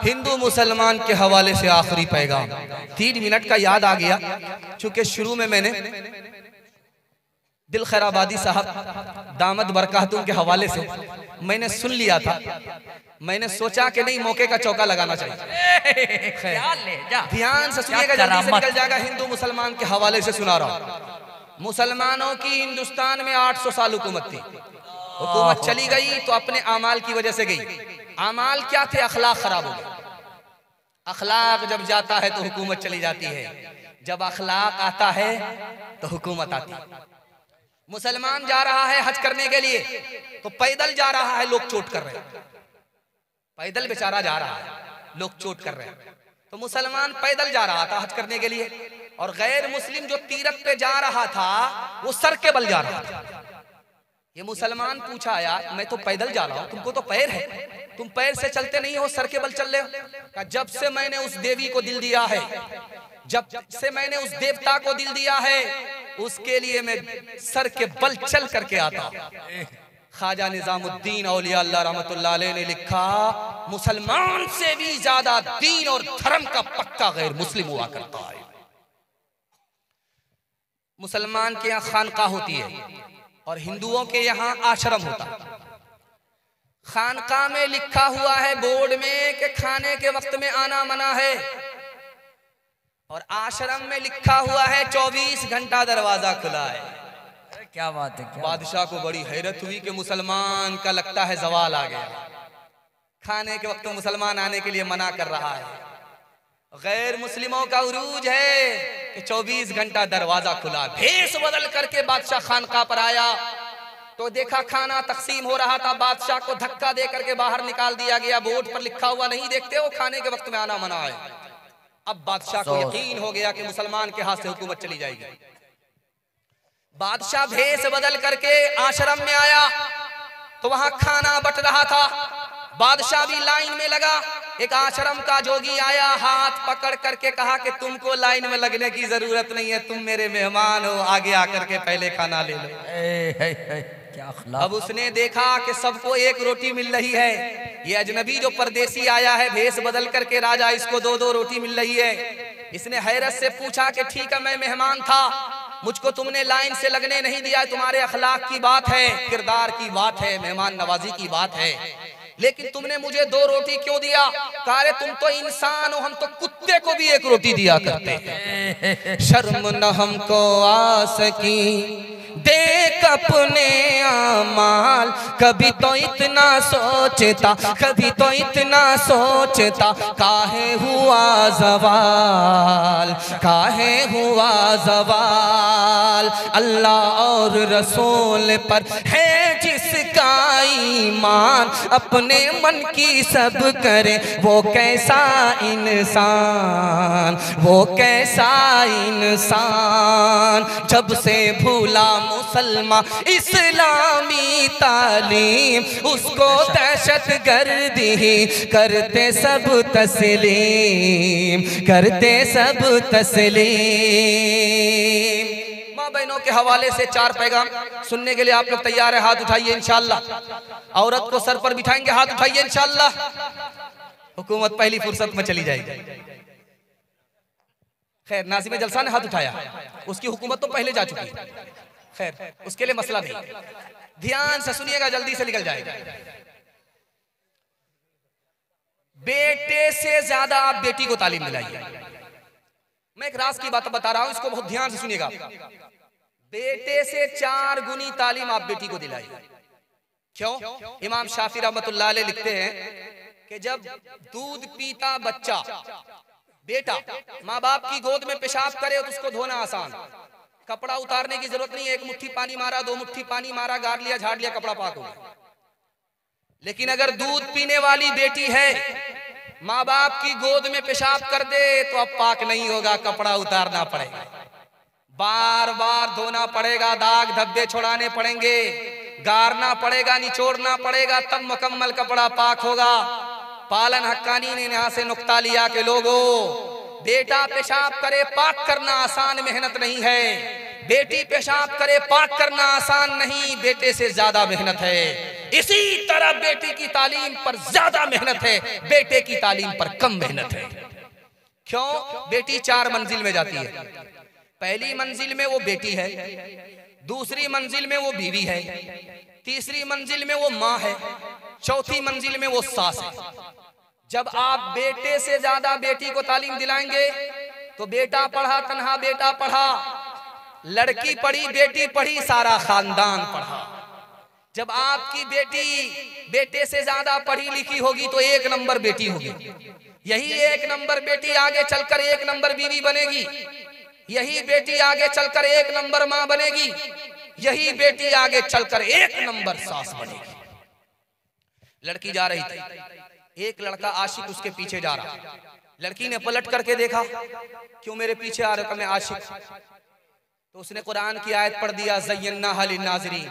हिंदू मुसलमान के हवाले से आखिरी पैगाम 3 मिनट का याद आ गया, चूंकि शुरू में मैंने दिल खैराबादी साहब दामद बरकातुम के हवाले से मैंने सुन लिया था। मैंने सोचा कि नहीं, मौके का चौका लगाना चाहिए। ध्यान से सुनिएगा, जल्दी से निकल जाएगा। हिंदू मुसलमान के हवाले से सुना रहा हूं। मुसलमानों की हिंदुस्तान में 800 साल हुकूमत थी। हुकूमत चली गई तो अपने अमाल की वजह से गई। अमाल क्या थे? अखलाक खराब हो गए। अखलाक जब जाता है तो हुकूमत चली जाती है, जब अखलाक आता है तो हुकूमत आती है। मुसलमान जा रहा है हज करने के लिए तो पैदल जा रहा है, लोग चोट कर रहे हैं। पैदल बेचारा जा रहा है, लोग चोट कर रहे हैं। तो मुसलमान पैदल जा रहा था हज करने के लिए, और गैर मुस्लिम जो तीरथ पे जा रहा था वो सर के बल जा रहा था। ये मुसलमान पूछा, यार मैं तो पैदल जा रहा हूं, तुमको तो पैर है, तुम पैर से चलते नहीं हो, सर के बल चल रहे हो। जब से मैंने उस देवी को दिल दिया है, जब से मैंने उस देवता को दिल दिया है, उसके लिए मैं सर के बल चल करके आता। ख्वाजा निजामुद्दीन औलिया अल्लाह रहमतुल्लाह अलैह ने लिखा, मुसलमान से भी ज्यादा दीन और धर्म का पक्का गैर मुस्लिम हुआ करता है। मुसलमान के यहाँ खानका होती है और हिंदुओं के यहाँ आश्रम होता। खानका में लिखा हुआ है बोर्ड में कि खाने के वक्त में आना मना है, और आश्रम में लिखा हुआ है 24 घंटा दरवाजा खुला है। क्या बात है, क्या बादशाह को बड़ी हैरत हुई कि मुसलमान का लगता है जवाल आ गया। खाने के वक्त मुसलमान आने के लिए मना कर रहा है। गैर मुस्लिमों का उरूज है कि 24 घंटा दरवाजा खुला। भेष बदल करके बादशाह खानका पर आया तो देखा खाना तकसीम हो रहा था। बादशाह को धक्का दे करके बाहर निकाल दिया गया। बोर्ड पर लिखा हुआ नहीं देखते हो, खाने के वक्त में आना मना है। अब बादशाह को यकीन हो गया कि मुसलमान के हाथ से हुकूमत चली जाएगी। बादशाह भेष बदल करके आश्रम में आया तो वहां खाना बट रहा था। बादशाह भी लाइन में लगा। एक आश्रम का जोगी आया, हाथ पकड़ करके कहा कि तुमको लाइन में लगने की जरूरत नहीं है, तुम मेरे मेहमान हो, आगे आकर के पहले खाना ले लो। क्या अब उसने देखा कि सबको एक रोटी मिल रही है। ये अजनबी जो परदेसी आया है भेष बदल करके राजा, इसको 2-2 रोटी मिल रही है। इसने हैरत से पूछा कि ठीक है, मैं मेहमान था, मुझको तुमने लाइन से लगने नहीं दिया। तुम्हारे अखलाक की बात है, किरदार की बात है, मेहमान नवाजी की बात है, लेकिन तुमने मुझे 2 रोटी क्यों दिया? कहा तुम तो इंसान हो, हम तो कुत्ते को भी 1 रोटी दिया करते हैं। शर्म न हमको आ सकी देख अपने अमाल, कभी तो इतना सोचता, कभी तो इतना सोचता, काहे हुआ ज़वाल, काहे हुआ ज़वाल। अल्लाह और रसूल पर है जिसका ईमान, अपने मन की सब करे, वो कैसा इंसान, वो कैसा इंसान। जब से भूला मुसलमान इस्लामी तालीम, उसको दहशत गर्दी करते सब तस्लीम, करते सब तस्लीम। माँ बहनों के हवाले से 4 पैगाम सुनने के लिए आप लोग तैयार है? हाथ उठाइए इंशाअल्लाह। औरत को सर पर बिठाएंगे, हाथ उठाइए इंशाअल्लाह। हुकूमत पहली फुर्सत में चली जाएगी। खैर, नाज़िम जलसा ने हाथ उठाया, उसकी हुकूमत तो पहले जा चुकी है। खैर, उसके लिए मसला नहीं। ध्यान से सुनिएगा, जल्दी से निकल जाएगा। बेटे से ज्यादा आप बेटी को तालीम दिलाइए। मैं एक राज की बात बता रहा हूं, इसको बहुत ध्यान से सुनिएगा। बेटे से 4 गुनी तालीम आप बेटी को दिलाइए। क्यों? इमाम शाफी रहमतुल्लाह अलैह लिखते हैं कि जब दूध पीता बच्चा बेटा माँ बाप की गोद में पेशाब करे तो उसको धोना आसान, कपड़ा उतारने की जरूरत नहीं है। 1 मुट्ठी पानी मारा, 2 मुट्ठी पानी मारा, गार लिया, झाड़ लिया, कपड़ा पाक हो गया। लेकिन अगर दूध पीने वाली बेटी है, माँ बाप की गोद में पेशाब कर दे तो अब पाक नहीं होगा, कपड़ा उतारना पड़ेगा, बार बार धोना पड़ेगा, दाग धब्बे छोड़ाने पड़ेंगे, गारना पड़ेगा, निचोड़ना पड़ेगा, तब मुकम्मल कपड़ा पाक होगा। पालन हक्कानी ने यहाँ से नुक्ता लिया कि लोगों, बेटा पेशाब करे, पाक करना आसान मेहनत नहीं है। बेटी पेशाब करे, पाक करना आसान नहीं, बेटे से ज्यादा मेहनत है। इसी तरह बेटी की तालीम पर ज्यादा मेहनत है, बेटे की तालीम पर कम मेहनत है। क्यों? बेटी 4 मंजिल में जाती है। पहली मंजिल में वो बेटी है, दूसरी मंजिल में वो बीवी है, तीसरी मंजिल में वो माँ है, चौथी मंजिल में वो सास है। जब आप बेटे से ज्यादा बेटी को तालीम दिलाएंगे तो बेटा पढ़ा तन्हा बेटा पढ़ा, लड़की पढ़ी बेटी पढ़ी सारा खानदान पढ़ा। जब आपकी बेटी बेटे से ज्यादा पढ़ी लिखी होगी तो 1 नंबर बेटी होगी। यही 1 नंबर बेटी आगे चलकर 1 नंबर बीवी बनेगी। यही बेटी आगे चलकर 1 नंबर माँ बनेगी। यही बेटी आगे चलकर 1 नंबर सास बनेगी। लड़की जा रही थी, एक लड़का आशिक उसके पीछे जा रहा। लड़की ने पलट करके देखा, क्यों मेरे पीछे आ रहे हो? मैं आशिक। तो उसने कुरान की आयत पढ़ दिया, ज़य्यन्नाहा लिन्नाज़िरीन,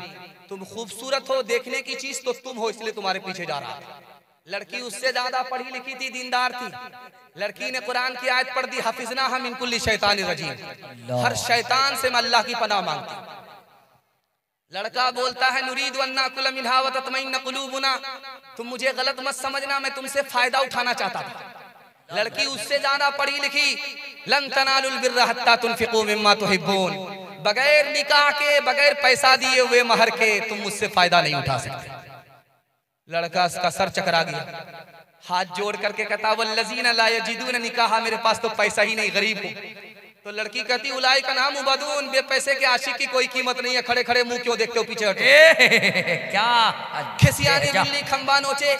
तुम खूबसूरत हो, देखने की चीज तो तुम हो, इसलिए तुम्हारे पीछे जा रहा था। लड़की उससे ज्यादा पढ़ी लिखी थी, दीनदार थी। लड़की ने कुरान की आयत पढ़ दी, हफिज़नाहा मिन कुल्ली शैतानिर रजीम, हर शैतान से मैं अल्लाह की पनाह मांगती। लड़का बोलता है, नुरीदु अन नाकुल मिनहा व तत्मइन्न कुलूबुना, तुम मुझे गलत मत समझना, मैं तुमसे फायदा उठाना चाहता था। लड़की उससे ज्यादा पढ़ी लिखी, लन तनालुल बिर्रा हत्ता तुनफिकू मिम्मा तुहिब्बून, बगैर निकाह के, बगैर पैसा दिए हुए महर के तुम मुझसे फायदा नहीं उठा सकते। लड़का उसका सर चकरा गया, हाथ जोड़ करके कहता, वल्लज़ीना ला यजिदून निकाहा, मेरे पास तो पैसा ही नहीं, गरीब हूँ। तो लड़की कहती, उलाई का नाम उबादून, बेपैसे के आशिक की कोई कीमत नहीं है, खड़े खड़े मुंह क्यों देखते हो, पीछे हटो। क्या खिसियानी बिल्ली खंबा नोचे।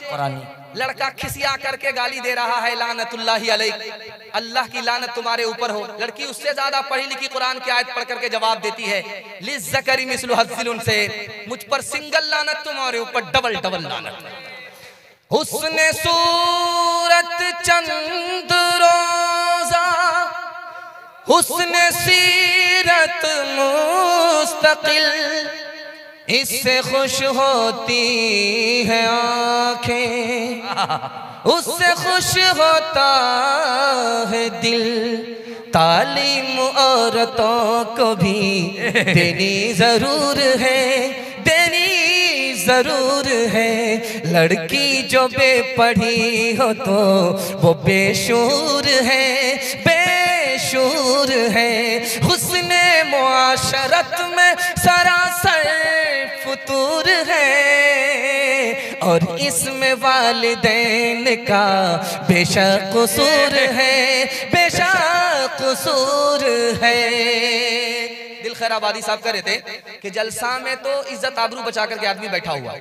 लड़का खिसिया करके गाली दे रहा है, लानतुल्लाहि अलैक, अल्लाह की लानत तुम्हारे ऊपर हो। लड़की उससे ज्यादा पढ़ी लिखी कुरान की आयत पढ़ करके जवाब देती है, लिज़्ज़करी मिस्लु हज़्ज़िल उनसे, मुझ पर सिंगल लानत, तुम्हारे ऊपर डबल डबल लानत। हुस्ने सूरत चंद रोजा, हुस्ने सीरत मुस्तकिल, इससे खुश होती है आंखें, उससे खुश होता है दिल। तालीम औरतों को भी देनी जरूर है, देनी जरूर है। लड़की जो बेपढ़ी हो तो वो बेशूर है, बेशूर है। हुस्ने मुआशरत में सरासर फतूर है, और इसमें वालिदैन का बेशक कसूर है, बेशक कसूर है। दिल खैर आबादी साहब कह रहे थे कि जलसा में तो इज्जत आबरू बचा करके आदमी बैठा हुआ,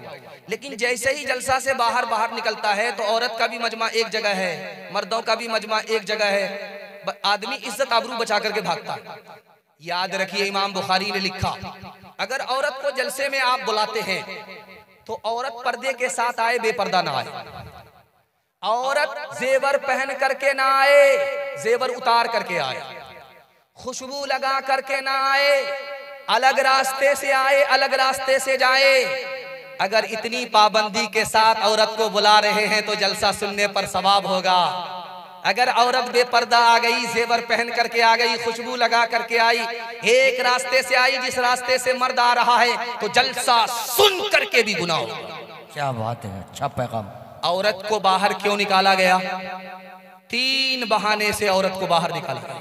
लेकिन जैसे ही जलसा से बाहर निकलता है तो औरत का भी मजमा एक जगह है, मर्दों का भी मजमा एक जगह है, आदमी इज्जत आबरू बचा करके भागता है। याद रखिए, इमाम बुखारी ने लिखा, अगर औरत को जलसे में आप बुलाते हैं तो औरत पर्दे के साथ आए, बेपर्दा ना आए। औरत जेवर पहन करके ना आए, जेवर उतार करके आए। खुशबू लगा करके ना आए, अलग रास्ते से आए, अलग रास्ते से जाए। अगर इतनी पाबंदी के साथ औरत को बुला रहे हैं तो जलसा सुनने पर सवाब होगा। अगर औरत बेपर्दा आ गई, जेवर पहन करके आ गई, खुशबू लगा करके आई, एक रास्ते से आई जिस रास्ते से मर्द आ रहा है, तो जलसा सुन करके भी गुनाह होगा। क्या बात है, अच्छा पैगाम। औरत को बाहर क्यों निकाला गया? 3 बहाने से औरत को बाहर निकाला गया।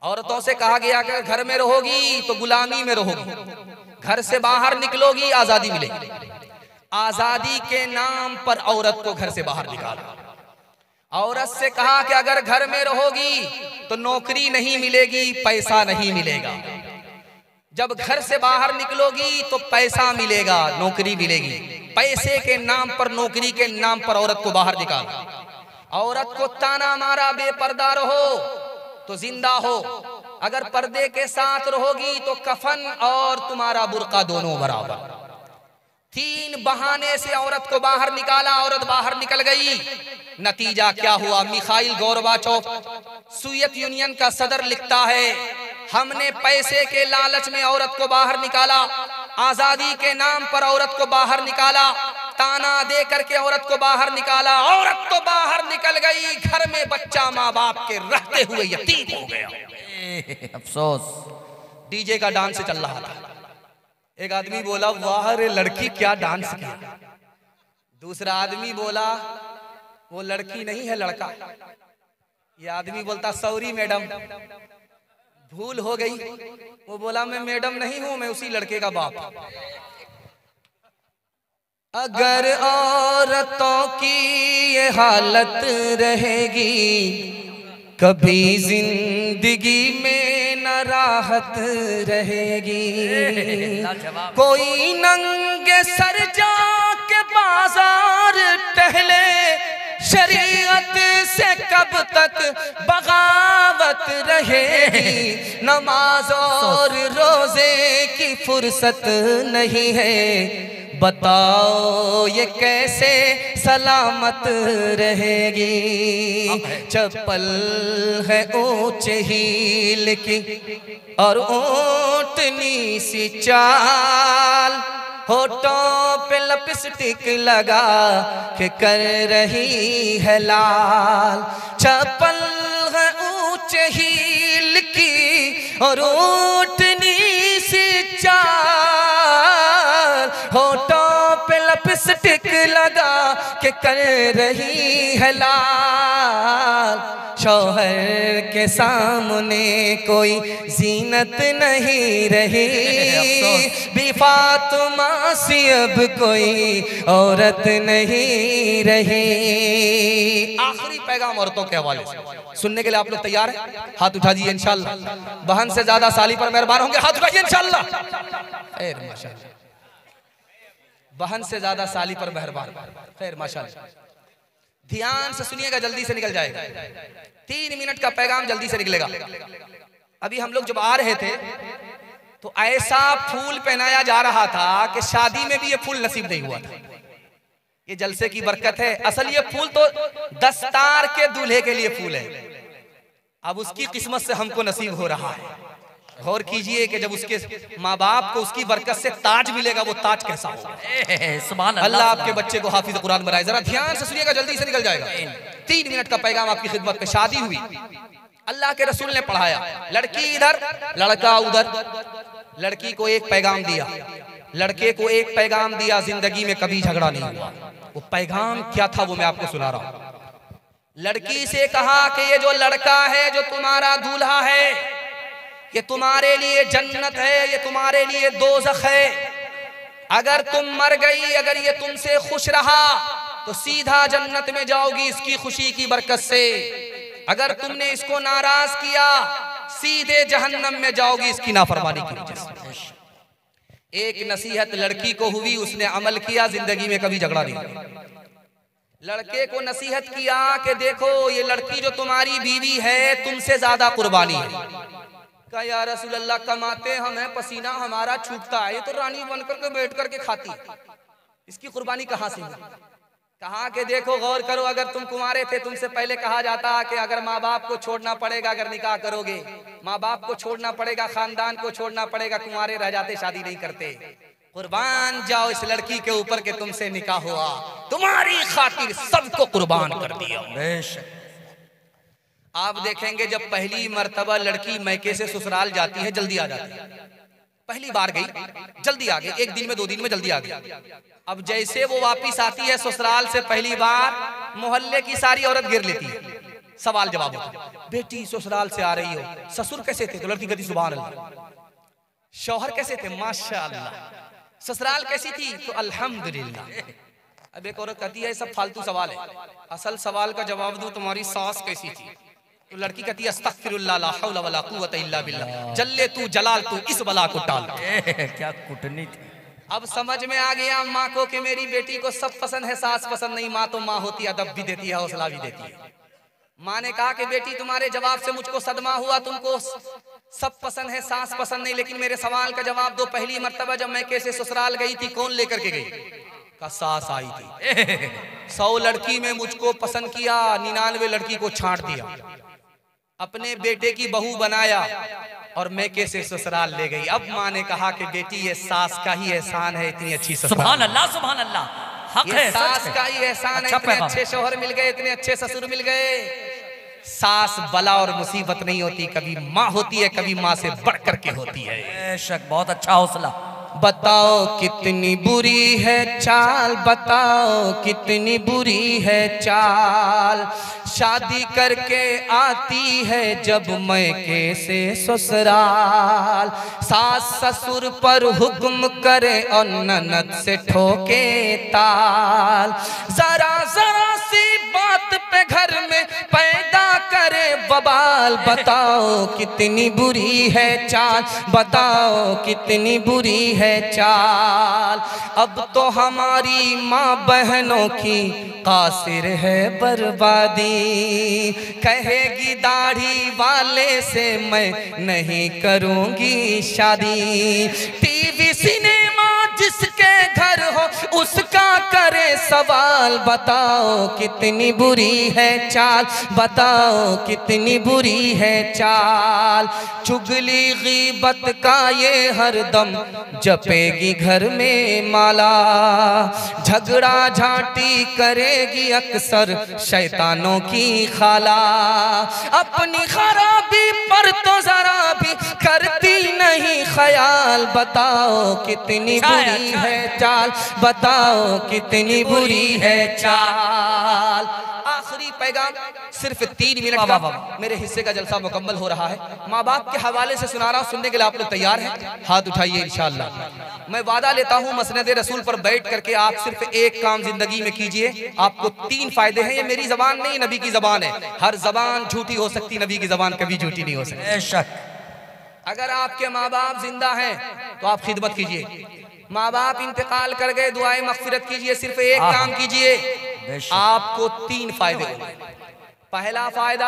औरतों से कहा गया कि घर में रहोगी तो गुलामी में रहोगी, घर से बाहर निकलोगी आजादी मिलेगी। आजादी के नाम पर औरत को घर से बाहर निकाला। औरत से कहा कि अगर घर में रहोगी तो नौकरी नहीं मिलेगी, पैसा नहीं मिलेगा। जब घर से बाहर निकलोगी तो पैसा मिलेगा, नौकरी मिलेगी। पैसे के नाम पर, नौकरी के नाम पर औरत को बाहर निकाला। औरत को ताना मारा, बेपर्दा रहो तो जिंदा हो, अगर पर्दे के साथ रहोगी तो कफन और तुम्हारा बुर्का दोनों बराबर। 3 बहाने से औरत को बाहर निकाला, औरत बाहर निकल गई। नतीजा क्या हुआ? मिखाइल गोर्बाचोव, सोवियत यूनियन का सदर, लिखता है, हमने पैसे के लालच में औरत को बाहर निकाला, आजादी के नाम पर औरत को बाहर निकाला, ताना दे करके औरत को बाहर निकाला। औरत तो बाहर निकल गई, घर में बच्चा माँ बाप के रहते हुए यतीम हो गया। अफसोस। डीजे का डांस चल रहा था, एक आदमी बोला वाह रे लड़की क्या डांस किया। दूसरा आदमी बोला वो लड़की नहीं है लड़का। ये आदमी बोलता सॉरी मैडम भूल हो गई। वो बोला मैं मैडम नहीं हूं, मैं उसी लड़के का बाप। अगर औरतों की ये हालत रहेगी कभी जिंदगी में न राहत रहेगी। कोई नंगे सर जाके बाजार टहले शरीयत से कब तक बगावत रहेगी। नमाज और रोजे की फुर्सत नहीं है, बताओ ये कैसे सलामत रहेगी। चप्पल है ऊंचे हील की और ऊंटनी सी चाल, होठों पे लिपस्टिक लगा के कर रही है लाल। चप्पल है ऊंचे हील की और ऊंटनी सी चाल, होठों पे लिपस्टिक लगा के कर रही है लाल। शौहर के सामने कोई जीनत नहीं रही, भी फातिमा सी अब कोई औरत नहीं रही। आखिरी पैगाम औरतों के हवाले से सुनने के लिए आप लोग तैयार हैं? हाथ उठा दीजिए इंशाल्लाह। बहन से ज्यादा साली पर मेहरबान होंगे, हाथ उठाइए इंशाल्लाह। खैर माशाल्लाह, बहन से ज्यादा साली पर मेहरबान। खैर माशाल्लाह, ध्यान से सुनिएगा, जल्दी से निकल जाएगा। 3 मिनट का पैगाम जल्दी से निकलेगा। अभी हम लोग जब आ रहे थे तो ऐसा फूल पहनाया जा रहा था कि शादी में भी ये फूल नसीब नहीं हुआ था। ये जलसे की बरकत है। असल ये फूल तो दस्तार के दूल्हे के लिए फूल है। अब उसकी किस्मत से हमको नसीब हो रहा है। गौर कीजिए कि जब उसके माँ बाप को उसकी बरकत से ताज मिलेगा, वो ताज कैसा होगा। सुभान अल्लाह आपके बच्चे को हाफिज कुरान बनाए। जरा ध्यान से सुनिएगा, जल्दी से निकल जाएगा। 3 मिनट का पैगाम आपकी खिदमत में। शादी हुई, अल्लाह के रसूल ने पढ़ाया, लड़की इधर लड़का उधर। लड़की को एक पैगाम दिया, लड़के को एक पैगाम दिया, जिंदगी में कभी झगड़ा नहीं हुआ। वो पैगाम क्या था वो मैं आपको सुना रहा हूं। लड़की से कहा कि ये जो लड़का है, जो तुम्हारा दूल्हा है, ये तुम्हारे लिए जन्नत है, ये तुम्हारे लिए दोज़ख है। अगर तुम मर गई, अगर ये तुमसे खुश रहा तो सीधा जन्नत में जाओगी इसकी खुशी की बरकत से। अगर तुमने इसको नाराज किया सीधे जहन्नम में जाओगी इसकी नाफरमानी की वजह से। एक नसीहत लड़की को हुई, उसने अमल किया, जिंदगी में कभी झगड़ा नहीं। लड़के को नसीहत किया कि देखो ये लड़की जो तुम्हारी बीवी है तुमसे ज्यादा कुर्बानी है। कहा या रसूल अल्लाह, कमाते हम हैं, पसीना हमारा छूटता है, ये तो रानी बनकर के बैठ करके खाती है, इसकी कुर्बानी कहाँ से हुई? कहा कि देखो गौर करो, अगर तुम कुंवारे थे तुमसे पहले कहा जाता कि अगर माँ बाप को छोड़ना पड़ेगा, अगर निकाह करोगे माँ बाप को छोड़ना पड़ेगा, खानदान को छोड़ना पड़ेगा, कुंवारे रह जाते, शादी नहीं करते। कुर्बान जाओ इस लड़की के ऊपर के तुमसे निकाह हुआ, तुम्हारी खातिर सबको कुर्बान कर दिया। आप देखेंगे जब पहली मर्तबा लड़की मैके से ससुराल जाती है जल्दी आ जाती है। पहली बार गई जल्दी आ गई, 1 दिन में 2 दिन में जल्दी आ गई। अब जैसे वो वापिस आती है ससुराल से पहली बार, मोहल्ले की सारी औरत घेर लेती है। सवाल जवाब होता है, बेटी ससुराल से आ रही हो, ससुर कैसे थे? तो लड़की कहती सुभान अल्लाह। शौहर कैसे थे? माशाअल्लाह। ससुराल कैसी थी? तो अल्हम्दुलिल्लाह। अब एक औरत कहती है सब फालतू सवाल है, असल सवाल का जवाब दो, तुम्हारी सास कैसी थी? तो लड़की कहती है अस्तगफिरुल्लाह ला हौला वला कुव्वता इल्ला बिल्लाह, जल्ले तू जलाल तू इस बला को टाल। क्या कुटनी थी। अब समझ में आ गया माँ को कि मेरी बेटी को सब पसंद है, सास पसंद नहीं। माँ तो माँ होती है, अदब भी देती है, हौसला भी देती है। माँ ने कहा कि बेटी तुम्हारे जवाब से मुझको सदमा हुआ, तुमको सब पसंद है, सास पसंद नहीं, लेकिन मेरे सवाल का जवाब दो। पहली मर्तबा जब मैं कैसे ससुराल गई थी कौन लेकर के गई? का सास आई थी। 100 लड़की में मुझको पसंद किया, 99 लड़की को छांट दिया, अपने बेटे की बहू बनाया और मैं कैसे ससुराल ले गई। अब माँ ने कहा कि बेटी ये सास का ही एहसान है, इतनी अच्छी सुभान अल्लाह सुभान अल्लाह, हक है, सास का ही एहसान है, इतने अच्छे शौहर मिल गए, इतने अच्छे ससुर मिल गए। सास बला और मुसीबत नहीं होती, कभी माँ होती है, कभी माँ से बढ़ करके होती है। बेशक, बहुत अच्छा हौसला, बताओ कितनी बुरी है चाल, बताओ कितनी बुरी है चाल। शादी करके आती है जब मैके से ससुराल, सास ससुर पर हुक्म करे और ननद से ठोके ताल। जरा जरा सी बात पे घर में पैदा करे बवाल, बताओ कितनी बुरी है चाल, बताओ कितनी बुरी है चाल। अब तो हमारी माँ बहनों की कासिर है बर्बादी, कहेगी दाढ़ी वाले से मैं नहीं करूँगी शादी। टीवी सिनेमा जिसके घर हो उसका करे सवाल, बताओ कितनी बुरी है चाल, बताओ कितनी बुरी है चाल। चुगली गीबत का ये हरदम जपेगी घर में माला, झगड़ा झांटी करेगी अक्सर शैतानों की खाला। अपनी खराबी पर तो जरा भी करती नहीं ख्याल, बताओ कितनी बुरी है चाल, बताओ कितनी बुरी है चाल। आखिरी पैगाम सिर्फ 3 मिनट का, मेरे हिस्से का जलसा मुकम्मल हो रहा है। माँ बाप के हवाले से सुना रहा हूँ, सुनने के लिए आप लोग तैयार हैं? हाथ उठाइए इंशाअल्लाह। मैं वादा लेता हूँ मसनद रसूल पर बैठ करके आप सिर्फ एक काम जिंदगी में कीजिए, आपको 3 फायदे हैं। ये मेरी जबान नहीं, नबी की जबान है। हर जबान झूठी हो सकती, नबी की जबान कभी झूठी नहीं हो सकती। बेशक अगर आपके माँ बाप जिंदा हैं तो आप खिदमत कीजिए, माँ बाप इंतकाल कर गए दुआए मगफिरत कीजिए। सिर्फ एक काम कीजिए, आपको 3 फायदे होंगे। पहला फायदा,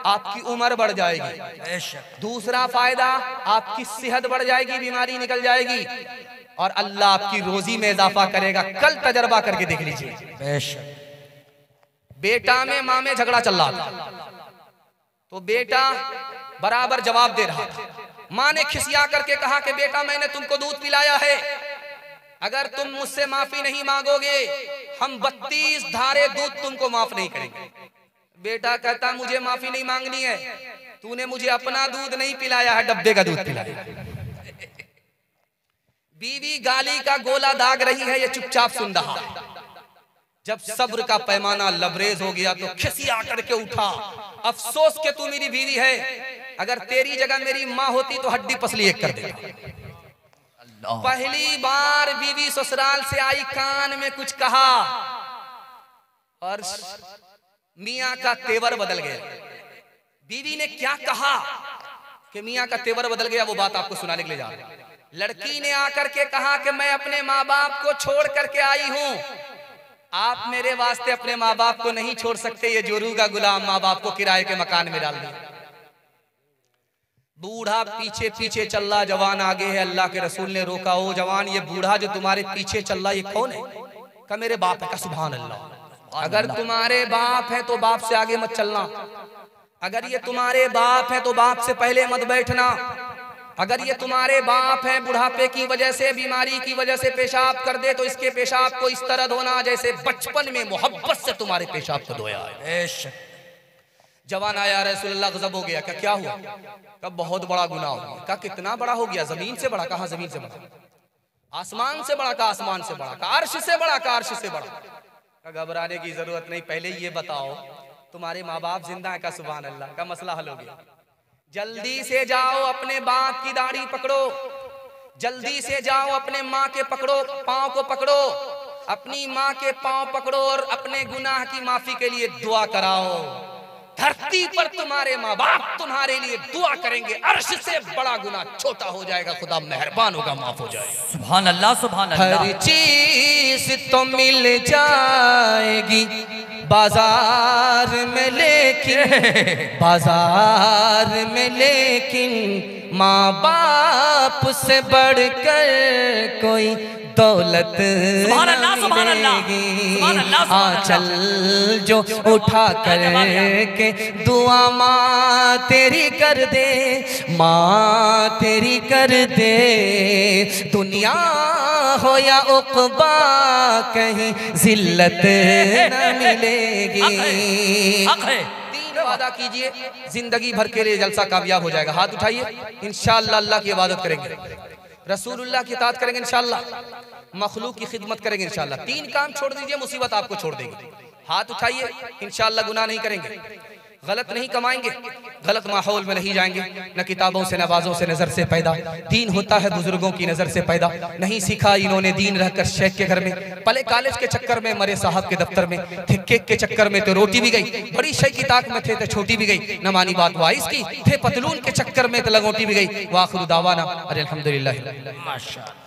आपकी उम्र बढ़ जाएगी। दूसरा फायदा, आपकी सेहत बढ़ जाएगी, बीमारी निकल जाएगी। और अल्लाह आपकी रोजी में इजाफा करेगा। कल तजर्बा करके देख लीजिए। बेटा में माँ में झगड़ा चल रहा था, तो बेटा बराबर जवाब दे रहा था। माँ ने खिसिया करके कहा कि बेटा मैंने तुमको दूध पिलाया है, अगर तुम मुझसे माफी नहीं मांगोगे हम 32 धारे दूध तुमको माफ नहीं करेंगे। बेटा कहता मुझे माफी नहीं मांगनी है, तूने मुझे अपना दूध नहीं पिलाया है, डब्बे का दूध पिलाया। बीवी गाली का गोला दाग रही है, ये चुपचाप सुन रहा। जब सब्र का पैमाना लबरेज हो गया तो खिसिया करके उठा। अफसोस के तू मेरी बीवी है, अगर तेरी जगह मेरी माँ होती तो हड्डी पसली एक कर देता। पहली बार बीवी ससुराल से आई, कान में कुछ कहा और मियाँ का तेवर बदल गया। बीवी ने क्या कहा कि मियाँ का तेवर बदल गया, वो बात आपको सुनाने के लिए जा रहा हूं। लड़की ने आकर के कहा कि मैं अपने माँ बाप को छोड़ करके आई हूं, आप मेरे वास्ते अपने माँ बाप को नहीं छोड़ सकते। ये जोरू का गुलाम माँ बाप को किराए के मकान में डाल दिया। बूढ़ा पीछे पीछे चल रहा, जवान आगे है। अल्लाह के रसूल ने रोका, ओ जवान ये बूढ़ा जो तुम्हारे पीछे चल रहा ये कौन है? कहा मेरे बाप है। कहा सुभान अल्लाह। अगर तुम्हारे बाप है तो बाप से आगे मत चलना, अगर ये तुम्हारे बाप है तो बाप से पहले मत बैठना, अगर ये तुम्हारे बाप है बुढ़ापे की वजह से बीमारी की वजह से पेशाब कर दे तो इसके पेशाब को इस तरह धोना जैसे बचपन में मोहब्बत से तुम्हारे पेशाब को धोया है। जवान आया, रसूलुल्लाह गज़ब हो गया। क्या हुआ? कहा बहुत बड़ा गुनाह हो गया। कहा कितना बड़ा हो गया? जमीन से बड़ा। कहा जमीन से बड़ा। आसमान से बड़ा? कहा आसमान से बड़ा। कहा अर्श से बड़ा? कहा अर्श से बड़ा। घबराने की जरूरत नहीं, पहले ये बताओ तुम्हारे माँ बाप जिंदा है? का सुभान अल्लाह। का मसला हल हो गया। जल्दी से जाओ अपने बाप की दाढ़ी पकड़ो, जल्दी से जाओ अपने माँ के पकड़ो पाँव को पकड़ो, अपनी माँ के पाँव पकड़ो और अपने गुनाह की माफी के लिए दुआ कराओ। धरती पर तुम्हारे माँ बाप तुम्हारे लिए दुआ करेंगे, अर्श से बड़ा गुनाह छोटा हो जाएगा, खुदा मेहरबान होगा, माफ हो जाएगा। सुभान अल्लाह सुभान अल्लाह। हर चीज तो मिल जाएगी बाजार में, लेकिन बाजार में लेकिन माँ बाप से बढ़कर कोई दौलत नहीं मिलेगी। आंचल जो उठा कर के दुआ माँ तेरी कर दे, माँ तेरी कर दे, दुनिया हो या उक़बा कहीं जिल्लत न मिलेगी। तीन वादा कीजिए, जिंदगी भर के लिए जलसा कामयाब हो जाएगा। हाथ उठाइए, इंशाअल्लाह अल्लाह की इबादत करेंगे। रसूलुल्लाह की इताअत करेंगे इंशाअल्लाह, मखलूक की खिदमत करेंगे इंशाअल्लाह। 3 काम छोड़ दीजिए, मुसीबत आपको छोड़ देगी। हाथ उठाइए, इंशाअल्लाह गुनाह नहीं करेंगे, गलत नहीं कमाएंगे, गलत माहौल में नहीं जाएंगे, न किताबों से नवाजों से नजर से पैदा। दीन होता है बुजुर्गों की नजर से पैदा। नहीं सीखा इन्होंने दीन रहकर शेख के घर में, पले कॉलेज के चक्कर में, मरे साहब के दफ्तर में थे, केक के चक्कर में तो रोटी भी गई, बड़ी शय की ताक में थे तो छोटी भी गई, न मानी बात वाइस की, थे पतलून के चक्कर में तो लगोटी भी गई। वाखिर दावाना अल्हम्दुलिल्लाह। माशाअल्लाह।